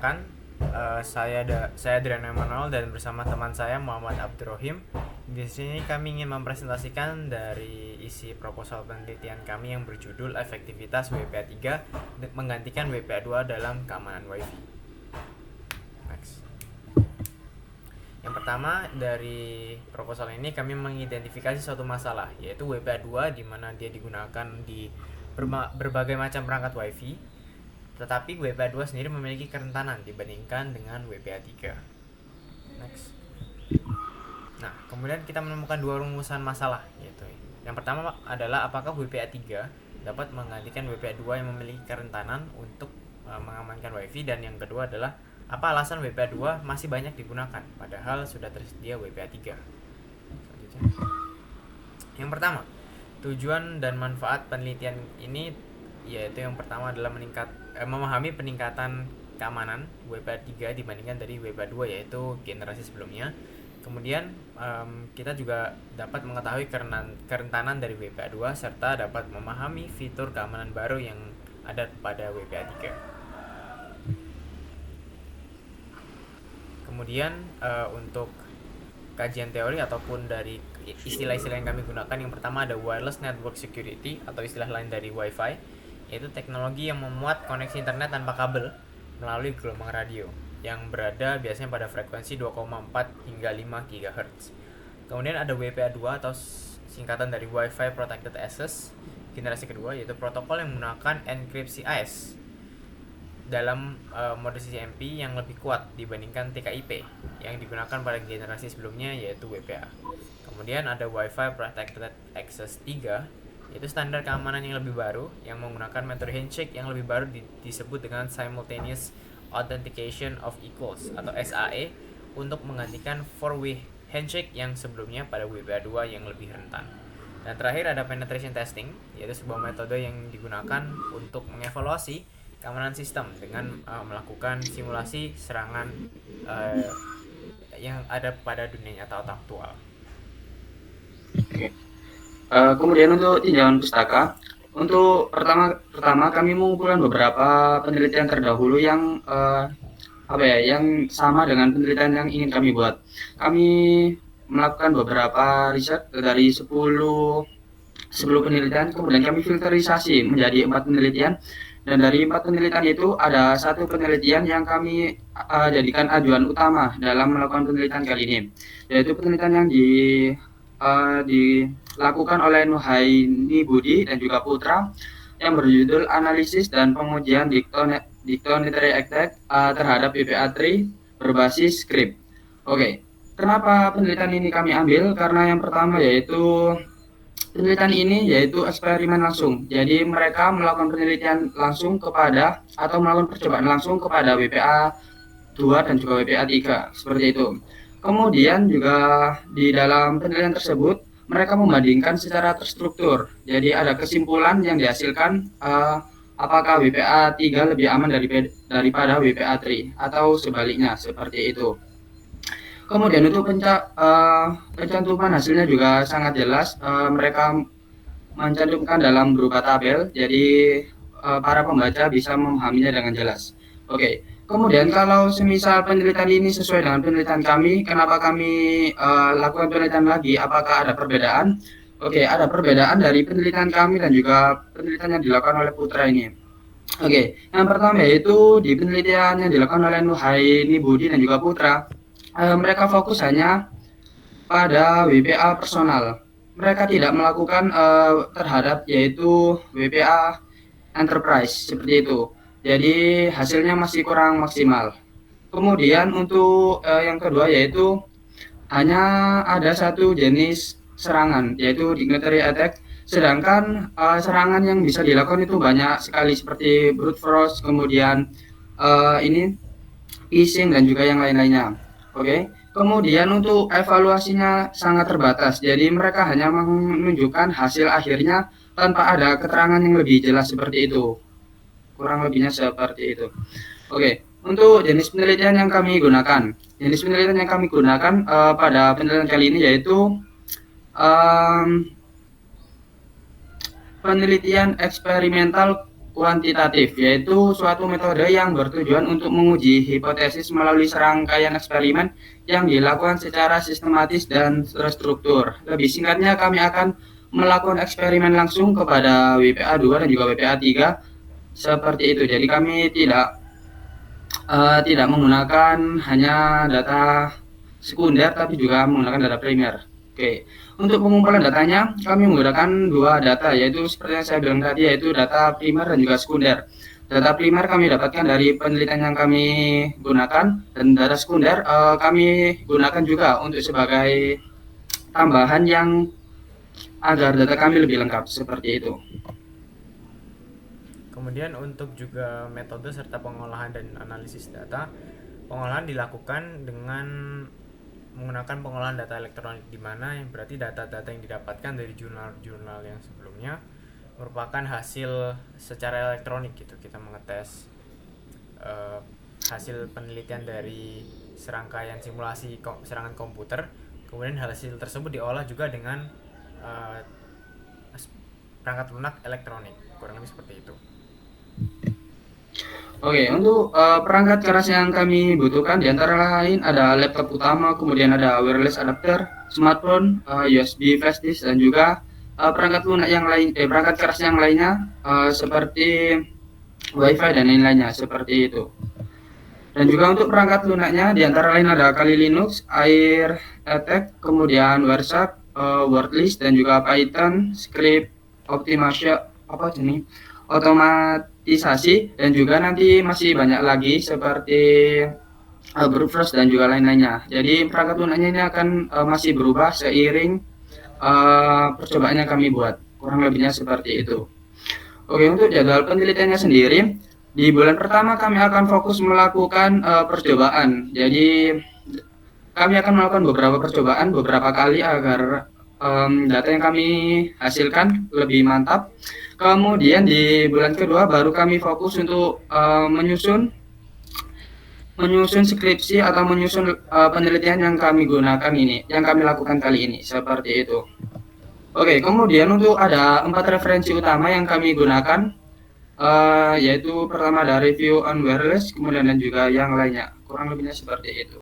perkenalkan, saya Adrian Emanuel dan bersama teman saya Muhammad Abdurrahim. Di sini kami ingin mempresentasikan dari isi proposal penelitian kami yang berjudul efektivitas WPA 3 menggantikan WPA 2 dalam keamanan WiFi. Next. Yang pertama, dari proposal ini kami mengidentifikasi suatu masalah, yaitu WPA 2 di mana dia digunakan di berbagai macam perangkat WiFi. Tetapi WPA 2 sendiri memiliki kerentanan dibandingkan dengan WPA 3. Next. Nah, kemudian kita menemukan dua rumusan masalah, yaitu yang pertama adalah apakah WPA 3 dapat menggantikan WPA 2 yang memiliki kerentanan untuk mengamankan WiFi, dan yang kedua adalah apa alasan WPA 2 masih banyak digunakan padahal sudah tersedia WPA 3. Selanjutnya. Yang pertama, tujuan dan manfaat penelitian ini yaitu yang pertama adalah memahami peningkatan keamanan WPA 3 dibandingkan dari WPA 2 yaitu generasi sebelumnya. Kemudian kita juga dapat mengetahui kerentanan dari WPA 2 serta dapat memahami fitur keamanan baru yang ada pada WPA 3. Kemudian untuk kajian teori ataupun dari istilah-istilah yang kami gunakan, yang pertama ada wireless network security atau istilah lain dari Wi-Fi, yaitu teknologi yang memuat koneksi internet tanpa kabel melalui gelombang radio yang berada biasanya pada frekuensi 2,4 hingga 5 GHz. Kemudian ada WPA 2 atau singkatan dari Wi-Fi Protected Access generasi kedua, yaitu protokol yang menggunakan enkripsi AES dalam mode CCMP yang lebih kuat dibandingkan TKIP yang digunakan pada generasi sebelumnya yaitu WPA. Kemudian ada Wi-Fi Protected Access 3, yaitu standar keamanan yang lebih baru yang menggunakan metode handshake yang lebih baru disebut dengan Simultaneous Authentication of Equals atau SAE untuk menggantikan four-way handshake yang sebelumnya pada WPA 2 yang lebih rentan. Dan terakhir ada penetration testing, yaitu sebuah metode yang digunakan untuk mengevaluasi keamanan sistem dengan melakukan simulasi serangan yang ada pada dunia nyata atau aktual. Oke. Kemudian untuk tinjauan pustaka, untuk pertama kami mengumpulkan beberapa penelitian terdahulu yang yang sama dengan penelitian yang ingin kami buat. Kami melakukan beberapa riset dari 10 penelitian, kemudian kami filterisasi menjadi 4 penelitian, dan dari 4 penelitian itu ada satu penelitian yang kami jadikan ajuan utama dalam melakukan penelitian kali ini, yaitu penelitian yang dilakukan oleh Nuhaini Budi dan juga Putra yang berjudul analisis dan pengujian dictonary attack terhadap WPA 3 berbasis script. Oke, kenapa penelitian ini kami ambil? Karena yang pertama yaitu penelitian ini yaitu eksperimen langsung. Jadi mereka melakukan penelitian langsung kepada atau melakukan percobaan langsung kepada WPA 2 dan juga WPA 3 seperti itu. Kemudian juga di dalam penelitian tersebut mereka membandingkan secara terstruktur. Jadi ada kesimpulan yang dihasilkan apakah WPA 3 lebih aman daripada WPA 3 atau sebaliknya seperti itu. Kemudian untuk pencantuman hasilnya juga sangat jelas. Mereka mencantumkan dalam berupa tabel, jadi para pembaca bisa memahaminya dengan jelas. Oke. Kemudian kalau semisal penelitian ini sesuai dengan penelitian kami, kenapa kami lakukan penelitian lagi? Apakah ada perbedaan? Oke, ada perbedaan dari penelitian kami dan juga penelitian yang dilakukan oleh Putra ini. Oke, yang pertama yaitu di penelitian yang dilakukan oleh Nuhaini Budi dan juga Putra, mereka fokus hanya pada WPA personal. Mereka tidak melakukan terhadap yaitu WPA enterprise seperti itu. Jadi hasilnya masih kurang maksimal. Kemudian untuk yang kedua yaitu hanya ada satu jenis serangan yaitu dignitary attack, sedangkan serangan yang bisa dilakukan itu banyak sekali seperti brute force, kemudian ini phishing dan juga yang lain-lainnya. Oke. Kemudian untuk evaluasinya sangat terbatas. Jadi mereka hanya menunjukkan hasil akhirnya tanpa ada keterangan yang lebih jelas seperti itu. Kurang lebihnya seperti itu. Oke, untuk jenis penelitian yang kami gunakan. Jenis penelitian yang kami gunakan pada penelitian kali ini yaitu penelitian eksperimental kuantitatif, yaitu suatu metode yang bertujuan untuk menguji hipotesis melalui serangkaian eksperimen yang dilakukan secara sistematis dan terstruktur. Lebih singkatnya, kami akan melakukan eksperimen langsung kepada WPA 2 dan juga WPA 3 seperti itu. Jadi kami tidak menggunakan hanya data sekunder, tapi juga menggunakan data primer. Oke, untuk pengumpulan datanya kami menggunakan dua data, yaitu seperti yang saya bilang tadi, yaitu data primer dan juga sekunder. Data primer kami dapatkan dari penelitian yang kami gunakan, dan data sekunder kami gunakan juga untuk sebagai tambahan yang agar data kami lebih lengkap, seperti itu. Kemudian untuk juga metode serta pengolahan dan analisis data, pengolahan dilakukan dengan menggunakan pengolahan data elektronik, di mana berarti data-data yang didapatkan dari jurnal-jurnal yang sebelumnya merupakan hasil secara elektronik gitu. Kita mengetes hasil penelitian dari serangkaian simulasi serangan komputer, kemudian hasil tersebut diolah juga dengan perangkat lunak elektronik, kurang lebih seperti itu. Oke, untuk perangkat keras yang kami butuhkan diantara lain ada laptop utama, kemudian ada wireless adapter, smartphone, USB flash disk, dan juga perangkat lunak yang lain, perangkat keras yang lainnya seperti WiFi dan lain-lainnya, seperti itu. Dan juga untuk perangkat lunaknya diantara lain ada Kali Linux, Air Attack, kemudian Wireshark, Wordlist, dan juga Python, script otomatisasi, dan juga nanti masih banyak lagi seperti brute force dan juga lain-lainnya. Jadi perangkat lunaknya ini akan masih berubah seiring percobaan yang kami buat, kurang lebihnya seperti itu. Oke, untuk jadwal penelitiannya sendiri, di bulan pertama kami akan fokus melakukan percobaan. Jadi kami akan melakukan beberapa percobaan beberapa kali agar data yang kami hasilkan lebih mantap. Kemudian di bulan kedua baru kami fokus untuk menyusun skripsi atau menyusun penelitian yang kami gunakan ini, yang kami lakukan kali ini, seperti itu. Oke, kemudian untuk ada 4 referensi utama yang kami gunakan, yaitu pertama ada review on wireless, kemudian dan juga yang lainnya, kurang lebihnya seperti itu.